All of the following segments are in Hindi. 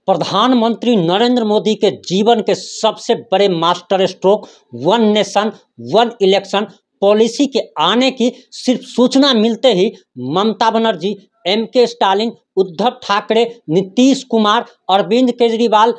प्रधानमंत्री नरेंद्र मोदी के जीवन के सबसे बड़े master stroke one nation one election policy के आने की सिर्फ सूचना मिलते ही ममता बनर्जी, एमके स्टालिन, उद्धव ठाकरे, नीतीश कुमार, अरविंद केजरीवाल,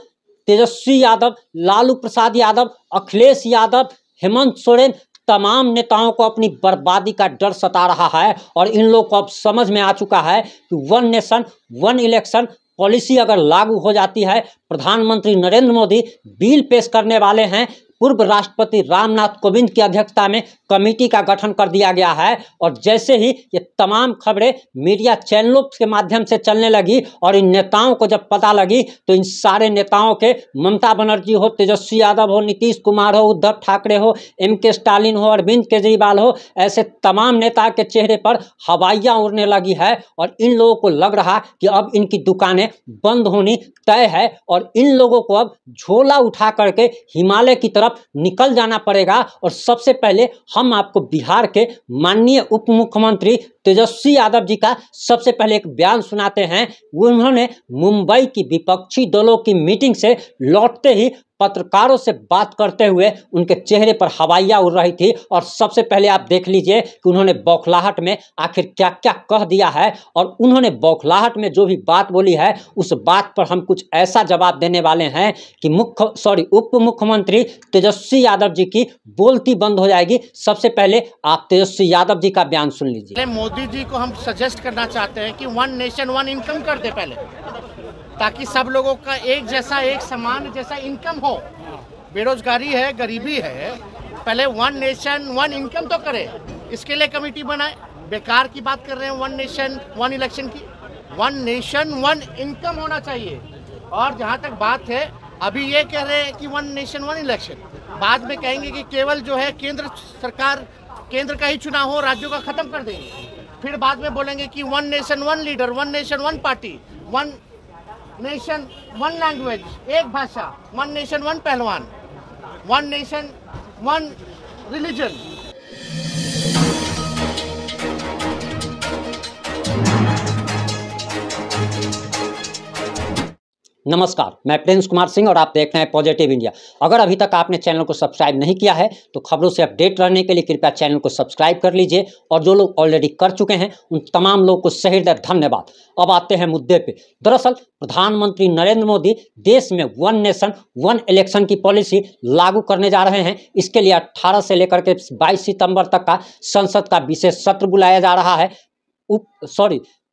तेजस्वी यादव, लालू प्रसाद यादव, अखिलेश यादव, हेमंत सोरेन तमाम नेताओं को अपनी बर्बादी का डर सता रहा है। और इन लोगों को अब समझ में आ चुका है कि one nation one election policy अगर लागू हो जाती है, प्रधानमंत्री नरेंद्र मोदी बिल पेश करने वाले हैं। पूर्व राष्ट्रपति रामनाथ कोविंद की अध्यक्षता में कमेटी का गठन कर दिया गया है। और जैसे ही ये तमाम खबरें मीडिया चैनलों के माध्यम से चलने लगी और इन नेताओं को जब पता लगी, तो इन सारे नेताओं के, ममता बनर्जी हो, तेजस्वी यादव हो, नीतीश कुमार हो, उद्धव ठाकरे हो, एमके स्टालिन हो, अरविंद केजरीवाल हो, ऐसे तमाम नेता के चेहरे पर हवाइयाँ उड़ने लगी है। और इन लोगों को लग रहा कि अब इनकी दुकानें बंद होनी तय है और इन लोगों को अब झोला उठा करके हिमालय की तरफ निकल जाना पड़ेगा। और सबसे पहले हम आपको बिहार के माननीय उप मुख्यमंत्री तेजस्वी यादव जी का सबसे पहले एक बयान सुनाते हैं। उन्होंने मुंबई की विपक्षी दलों की मीटिंग से लौटते ही पत्रकारों से बात करते हुए उनके चेहरे पर हवाइयाँ उड़ रही थी। और सबसे पहले आप देख लीजिए कि उन्होंने बौखलाहट में आखिर क्या क्या कह दिया है। और उन्होंने बौखलाहट में जो भी बात बोली है, उस बात पर हम कुछ ऐसा जवाब देने वाले हैं कि उप मुख्यमंत्री तेजस्वी यादव जी की बोलती बंद हो जाएगी। सबसे पहले आप तेजस्वी यादव जी का बयान सुन लीजिए। मोदी जी को हम सजेस्ट करना चाहते हैं कि वन नेशन वन इनकम कर दे पहले, ताकि सब लोगों का एक जैसा, एक समान जैसा इनकम हो। बेरोजगारी है, गरीबी है, पहले वन नेशन वन इनकम तो करे, इसके लिए कमेटी बनाए। बेकार की बात कर रहे हैं वन नेशन वन इलेक्शन की। वन नेशन वन इनकम होना चाहिए। और जहां तक बात है, अभी ये कह रहे हैं कि वन नेशन वन इलेक्शन, बाद में कहेंगे कि केवल जो है केंद्र सरकार, केंद्र का ही चुनाव हो, राज्यों का खत्म कर देंगे। फिर बाद में बोलेंगे कि one nation one leader, one nation one party, one nation one language, एक भाषा, वन नेशन वन पहलवान, वन नेशन वन रिलीजन। नमस्कार, मैं प्रिंस कुमार सिंह और आप देख रहे हैं पॉजिटिव इंडिया। अगर अभी तक आपने चैनल को सब्सक्राइब नहीं किया है तो खबरों से अपडेट रहने के लिए कृपया चैनल को सब्सक्राइब कर लीजिए। और जो लोग ऑलरेडी कर चुके हैं उन तमाम लोगों को सही धन्यवाद। अब आते हैं मुद्दे पे। दरअसल प्रधानमंत्री नरेंद्र मोदी देश में वन नेशन वन इलेक्शन की पॉलिसी लागू करने जा रहे हैं। इसके लिए 18 से लेकर के 22 सितंबर तक का संसद का विशेष सत्र बुलाया जा रहा है।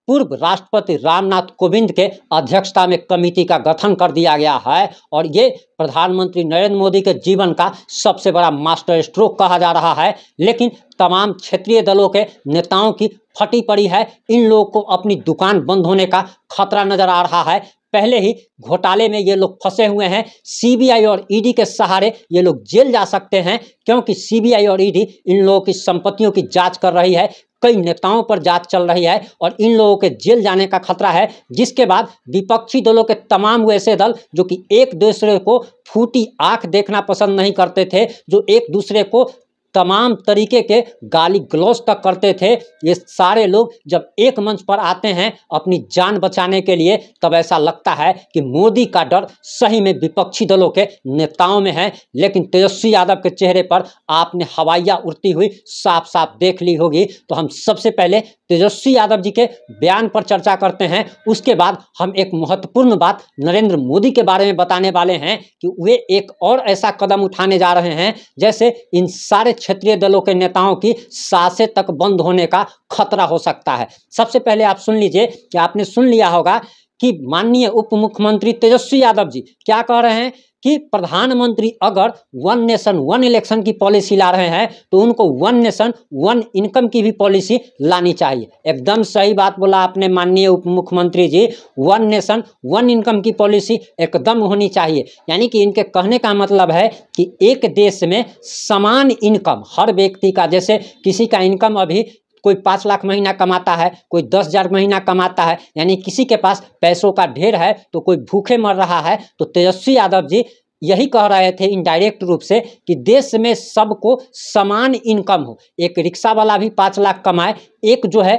पूर्व राष्ट्रपति रामनाथ कोविंद के अध्यक्षता में कमेटी का गठन कर दिया गया है। और ये प्रधानमंत्री नरेंद्र मोदी के जीवन का सबसे बड़ा मास्टर स्ट्रोक कहा जा रहा है। लेकिन तमाम क्षेत्रीय दलों के नेताओं की फटी पड़ी है। इन लोगों को अपनी दुकान बंद होने का खतरा नजर आ रहा है। पहले ही घोटाले में ये लोग फंसे हुए हैं। सीबीआई और ईडी के सहारे ये लोग जेल जा सकते हैं, क्योंकि सीबीआई और ईडी इन लोगों की संपत्तियों की जांच कर रही है। कई नेताओं पर जांच चल रही है और इन लोगों के जेल जाने का खतरा है। जिसके बाद विपक्षी दलों के तमाम ऐसे दल जो कि एक दूसरे को फूटी आंख देखना पसंद नहीं करते थे, जो एक दूसरे को तमाम तरीके के गाली गलौज तक करते थे, ये सारे लोग जब एक मंच पर आते हैं अपनी जान बचाने के लिए, तब ऐसा लगता है कि मोदी का डर सही में विपक्षी दलों के नेताओं में है। लेकिन तेजस्वी यादव के चेहरे पर आपने हवाइयाँ उड़ती हुई साफ साफ देख ली होगी। तो हम सबसे पहले तेजस्वी यादव जी के बयान पर चर्चा करते हैं। उसके बाद हम एक महत्वपूर्ण बात नरेंद्र मोदी के बारे में बताने वाले हैं कि वे एक और ऐसा कदम उठाने जा रहे हैं जैसे इन सारे क्षेत्रीय दलों के नेताओं की सांसें तक बंद होने का खतरा हो सकता है। सबसे पहले आप सुन लीजिए कि आपने सुन लिया होगा कि माननीय उप मुख्यमंत्री तेजस्वी यादव जी क्या कह रहे हैं कि प्रधानमंत्री अगर वन नेशन वन इलेक्शन की पॉलिसी ला रहे हैं तो उनको वन नेशन वन इनकम की भी पॉलिसी लानी चाहिए। एकदम सही बात बोला आपने माननीय उप मुख्यमंत्री जी। वन नेशन वन इनकम की पॉलिसी एकदम होनी चाहिए। यानी कि इनके कहने का मतलब है कि एक देश में समान इनकम हर व्यक्ति का, जैसे किसी का इनकम अभी कोई 5 लाख महीना कमाता है, कोई 10,000 महीना कमाता है, यानी किसी के पास पैसों का ढेर है तो कोई भूखे मर रहा है। तो तेजस्वी यादव जी यही कह रहे थे इनडायरेक्ट रूप से कि देश में सबको समान इनकम हो। एक रिक्शा वाला भी 5 लाख कमाए, एक जो है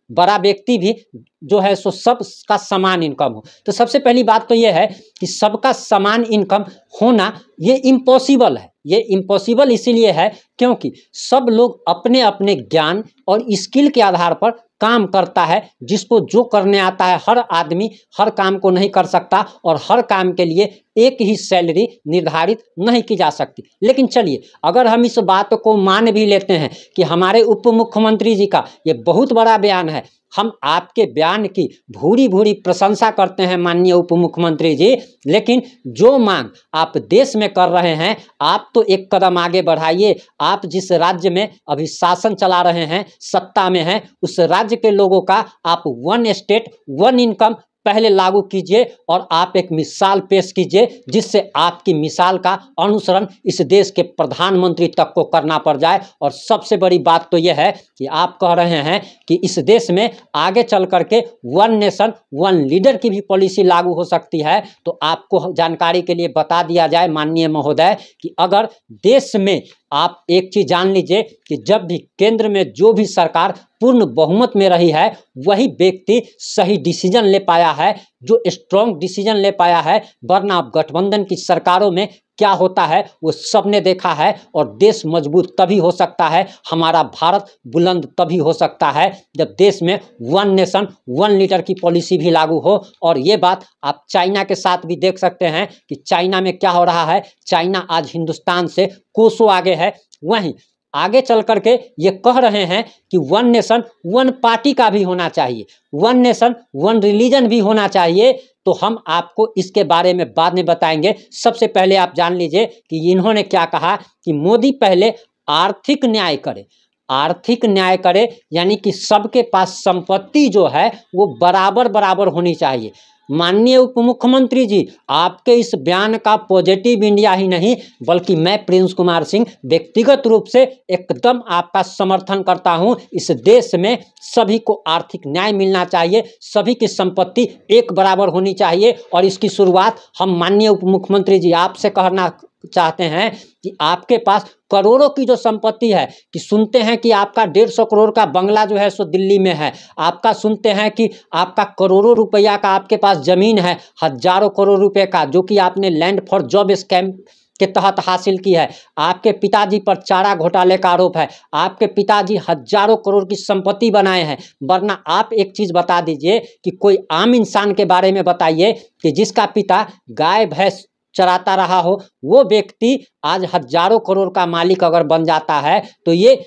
बड़ा व्यक्ति भी जो है सो सबका समान इनकम हो। तो सबसे पहली बात तो ये है कि सबका समान इनकम होना ये इम्पॉसिबल है। ये इम्पॉसिबल इसीलिए है क्योंकि सब लोग अपने अपने ज्ञान और स्किल के आधार पर काम करता है। जिसको जो करने आता है, हर आदमी हर काम को नहीं कर सकता और हर काम के लिए एक ही सैलरी निर्धारित नहीं की जा सकती। लेकिन चलिए, अगर हम इस बात को मान भी लेते हैं कि हमारे उप मुख्यमंत्री जी का ये बहुत बड़ा बयान है, हम आपके बयान की भूरी भूरी प्रशंसा करते हैं माननीय उप मुख्यमंत्री जी, लेकिन जो मांग आप देश में कर रहे हैं, आप तो एक कदम आगे बढ़ाइए। आप जिस राज्य में अभी शासन चला रहे हैं, सत्ता में हैं, उस राज्य के लोगों का आप वन स्टेट वन इनकम पहले लागू कीजिए और आप एक मिसाल पेश कीजिए जिससे आपकी मिसाल का अनुसरण इस देश के प्रधानमंत्री तक को करना पड़ जाए। और सबसे बड़ी बात तो यह है कि आप कह रहे हैं कि इस देश में आगे चल करके वन नेशन वन लीडर की भी पॉलिसी लागू हो सकती है। तो आपको जानकारी के लिए बता दिया जाए माननीय महोदय कि अगर देश में आप एक चीज़ जान लीजिए कि जब भी केंद्र में जो भी सरकार पूर्ण बहुमत में रही है, वही व्यक्ति सही डिसीजन ले पाया है, जो स्ट्रॉन्ग डिसीजन ले पाया है। वरना गठबंधन की सरकारों में क्या होता है वो सबने देखा है। और देश मजबूत तभी हो सकता है, हमारा भारत बुलंद तभी हो सकता है जब देश में वन नेशन वन लीडर की पॉलिसी भी लागू हो। और ये बात आप चाइना के साथ भी देख सकते हैं कि चाइना में क्या हो रहा है। चाइना आज हिंदुस्तान से कोसों आगे है। वहीं आगे चल करके ये कह रहे हैं कि वन नेशन वन पार्टी का भी होना चाहिए, वन नेशन वन रिलीजन भी होना चाहिए। तो हम आपको इसके बारे में बाद में बताएंगे। सबसे पहले आप जान लीजिए कि इन्होंने क्या कहा कि मोदी पहले आर्थिक न्याय करे। आर्थिक न्याय करे यानी कि सबके पास संपत्ति जो है वो बराबर बराबर होनी चाहिए। माननीय उप मुख्यमंत्री जी, आपके इस बयान का पॉजिटिव इंडिया ही नहीं बल्कि मैं प्रिंस कुमार सिंह व्यक्तिगत रूप से एकदम आपका समर्थन करता हूं। इस देश में सभी को आर्थिक न्याय मिलना चाहिए, सभी की संपत्ति एक बराबर होनी चाहिए। और इसकी शुरुआत हम माननीय उप मुख्यमंत्री जी आपसे करना चाहते हैं कि आपके पास करोड़ों की जो संपत्ति है, कि सुनते हैं कि आपका 150 करोड़ का बंगला जो है सो दिल्ली में है, आपका सुनते हैं कि आपका करोड़ों रुपया का आपके पास जमीन है, हजारों करोड़ रुपए का, जो कि आपने लैंड फॉर जॉब स्कैम के तहत हासिल की है। आपके पिताजी पर चारा घोटाले का आरोप है, आपके पिताजी हजारों करोड़ की संपत्ति बनाए हैं। वरना आप एक चीज़ बता दीजिए कि कोई आम इंसान के बारे में बताइए कि जिसका पिता गाय भैंस चराता रहा हो, वो व्यक्ति आज हजारों करोड़ का मालिक अगर बन जाता है, तो ये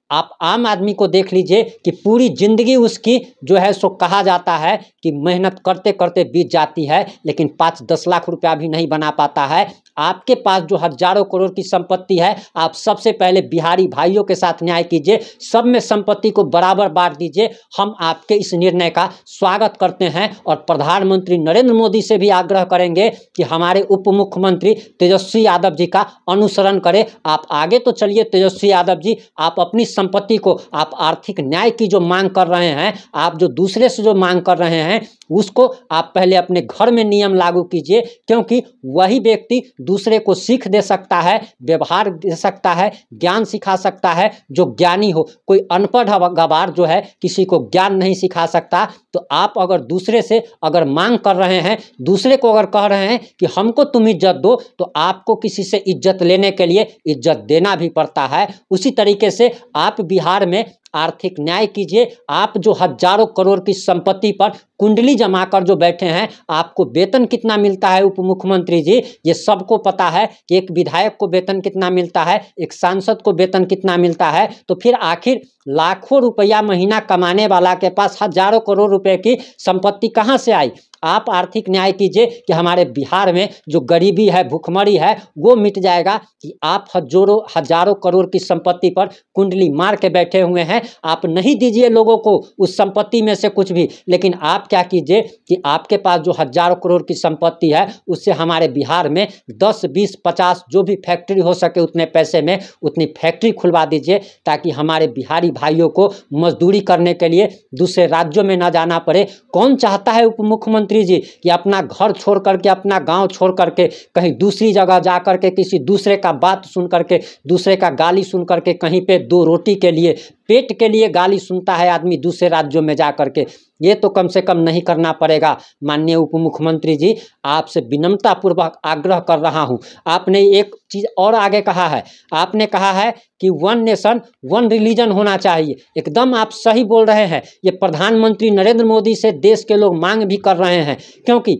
आप आम आदमी को देख लीजिए कि पूरी जिंदगी उसकी जो है सो कहा जाता है कि मेहनत करते करते बीत जाती है, लेकिन 5-10 लाख रुपया भी नहीं बना पाता है। आपके पास जो हजारों करोड़ की संपत्ति है, आप सबसे पहले बिहारी भाइयों के साथ न्याय कीजिए, सब में संपत्ति को बराबर बांट दीजिए। हम आपके इस निर्णय का स्वागत करते हैं और प्रधानमंत्री नरेंद्र मोदी से भी आग्रह करेंगे कि हमारे उप मुख्यमंत्री तेजस्वी यादव जी का अनुसरण करें। आप आगे तो चलिए तेजस्वी यादव जी, आप अपनी संपत्ति को, आप आर्थिक न्याय की जो मांग कर रहे हैं, आप जो दूसरे से जो मांग कर रहे हैं, उसको आप पहले अपने घर में नियम लागू कीजिए, क्योंकि वही व्यक्ति दूसरे को सीख दे सकता है, व्यवहार दे सकता है, ज्ञान सिखा सकता है जो ज्ञानी हो। कोई अनपढ़ गवार जो है किसी को ज्ञान नहीं सिखा सकता। तो आप अगर दूसरे से अगर मांग कर रहे हैं, दूसरे को अगर कह रहे हैं कि हमको तुम इज्जत दो, तो आपको किसी से इज्जत लेने के लिए इज्जत देना भी पड़ता है। उसी तरीके से आप बिहार में आर्थिक न्याय कीजिए। आप जो हजारों करोड़ की संपत्ति पर कुंडली जमा कर जो बैठे हैं, आपको वेतन कितना मिलता है उप मुख्यमंत्री जी, ये सबको पता है कि एक विधायक को वेतन कितना मिलता है, एक सांसद को वेतन कितना मिलता है। तो फिर आखिर लाखों रुपया महीना कमाने वाला के पास हजारों करोड़ रुपए की संपत्ति कहाँ से आई। आप आर्थिक न्याय कीजिए कि हमारे बिहार में जो गरीबी है, भुखमरी है, वो मिट जाएगा। कि आप हजारों करोड़ की संपत्ति पर कुंडली मार के बैठे हुए हैं, आप नहीं दीजिए लोगों को उस संपत्ति में से कुछ भी। लेकिन आप क्या कीजिए कि आपके पास जो हजारों करोड़ की संपत्ति है, उससे हमारे बिहार में 10, 20, 50 जो भी फैक्ट्री हो सके उतने पैसे में उतनी फैक्ट्री खुलवा दीजिए, ताकि हमारे बिहारी भाइयों को मजदूरी करने के लिए दूसरे राज्यों में ना जाना पड़े। कौन चाहता है उप मुख्यमंत्री जी कि अपना घर छोड़ करके, अपना गांव छोड़ करके कहीं दूसरी जगह जा करके किसी दूसरे का बात सुन करके, दूसरे का गाली सुन करके कहीं पे 2 रोटी के लिए पेट के लिए गाली सुनता है आदमी दूसरे राज्यों में जा कर के, ये तो कम से कम नहीं करना पड़ेगा। माननीय उप मुख्यमंत्री जी, आपसे विनम्रतापूर्वक आग्रह कर रहा हूँ। आपने एक चीज़ और आगे कहा है, आपने कहा है कि वन नेशन वन रिलीजन होना चाहिए। एकदम आप सही बोल रहे हैं। ये प्रधानमंत्री नरेंद्र मोदी से देश के लोग मांग भी कर रहे हैं, क्योंकि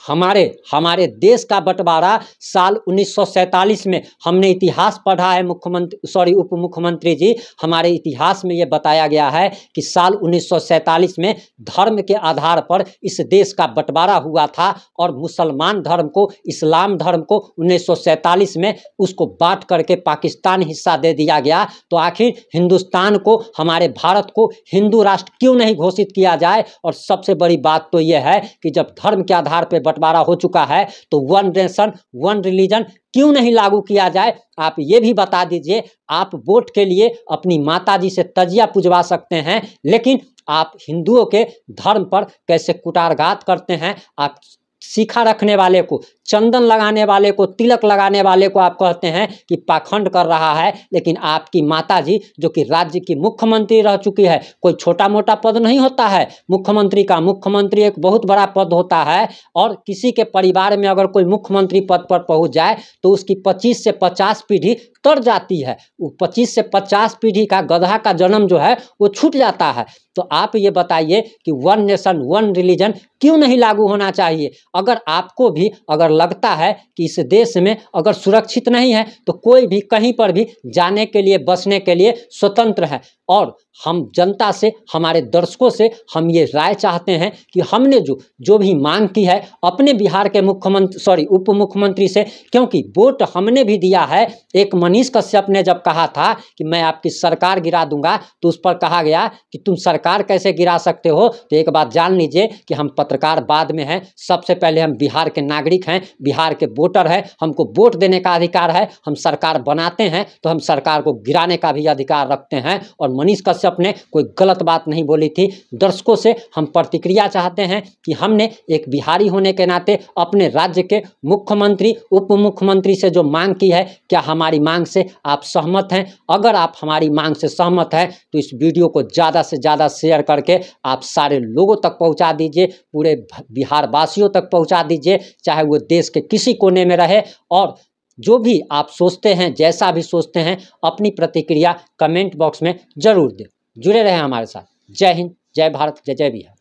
हमारे देश का बंटवारा साल 1947 में, हमने इतिहास पढ़ा है उप मुख्यमंत्री जी, हमारे इतिहास में ये बताया गया है कि साल 1947 में धर्म के आधार पर इस देश का बंटवारा हुआ था और मुसलमान धर्म को, इस्लाम धर्म को 1947 में उसको बांट करके पाकिस्तान हिस्सा दे दिया गया। तो आखिर हिंदुस्तान को, हमारे भारत को हिंदू राष्ट्र क्यों नहीं घोषित किया जाए? और सबसे बड़ी बात तो यह है कि जब धर्म के आधार पर बंटवारा हो चुका है तो वन नेशन वन रिलीजन क्यों नहीं लागू किया जाए? आप ये भी बता दीजिए। आप वोट के लिए अपनी माताजी से तजिया पुजवा सकते हैं, लेकिन आप हिंदुओं के धर्म पर कैसे कुटारघात करते हैं। आप शिखा रखने वाले को, चंदन लगाने वाले को, तिलक लगाने वाले को आप कहते हैं कि पाखंड कर रहा है, लेकिन आपकी माताजी जो कि राज्य की मुख्यमंत्री रह चुकी है, कोई छोटा मोटा पद नहीं होता है मुख्यमंत्री का। मुख्यमंत्री एक बहुत बड़ा पद होता है, और किसी के परिवार में अगर कोई मुख्यमंत्री पद पर पहुंच जाए तो उसकी 25 से 50 पीढ़ी तर जाती है। वो 25 से 50 पीढ़ी का गधा का जन्म जो है वो छूट जाता है। तो आप ये बताइए कि वन नेशन वन रिलीजन क्यों नहीं लागू होना चाहिए? अगर आपको भी अगर लगता है कि इस देश में अगर सुरक्षित नहीं है तो कोई भी कहीं पर भी जाने के लिए, बसने के लिए स्वतंत्र है। और हम जनता से, हमारे दर्शकों से हम ये राय चाहते हैं कि हमने जो भी मांग की है अपने बिहार के उप मुख्यमंत्री से, क्योंकि वोट हमने भी दिया है। एक मनीष कश्यप ने जब कहा था कि मैं आपकी सरकार गिरा दूंगा, तो उस पर कहा गया कि तुम सरकार कैसे गिरा सकते हो? तो एक बात जान लीजिए कि हम पत्रकार बाद में हैं, सबसे पहले हम बिहार के नागरिक हैं, बिहार के वोटर हैं, हमको वोट देने का अधिकार है। हम सरकार बनाते हैं तो हम सरकार को गिराने का भी अधिकार रखते हैं। और मनीष कश्यप ने कोई गलत बात नहीं बोली थी। दर्शकों से हम प्रतिक्रिया चाहते हैं कि हमने एक बिहारी होने के नाते अपने राज्य के मुख्यमंत्री, उप मुख्यमंत्री से जो मांग की है, क्या हमारी मांग से आप सहमत हैं? अगर आप हमारी मांग से सहमत हैं तो इस वीडियो को ज़्यादा से ज़्यादा शेयर करके आप सारे लोगों तक पहुंचा दीजिए, पूरे बिहार वासियों तक पहुंचा दीजिए, चाहे वो देश के किसी कोने में रहे। और जो भी आप सोचते हैं, जैसा भी सोचते हैं, अपनी प्रतिक्रिया कमेंट बॉक्स में जरूर दें। जुड़े रहें हमारे साथ। जय हिंद, जय भारत, जय जय बिहार।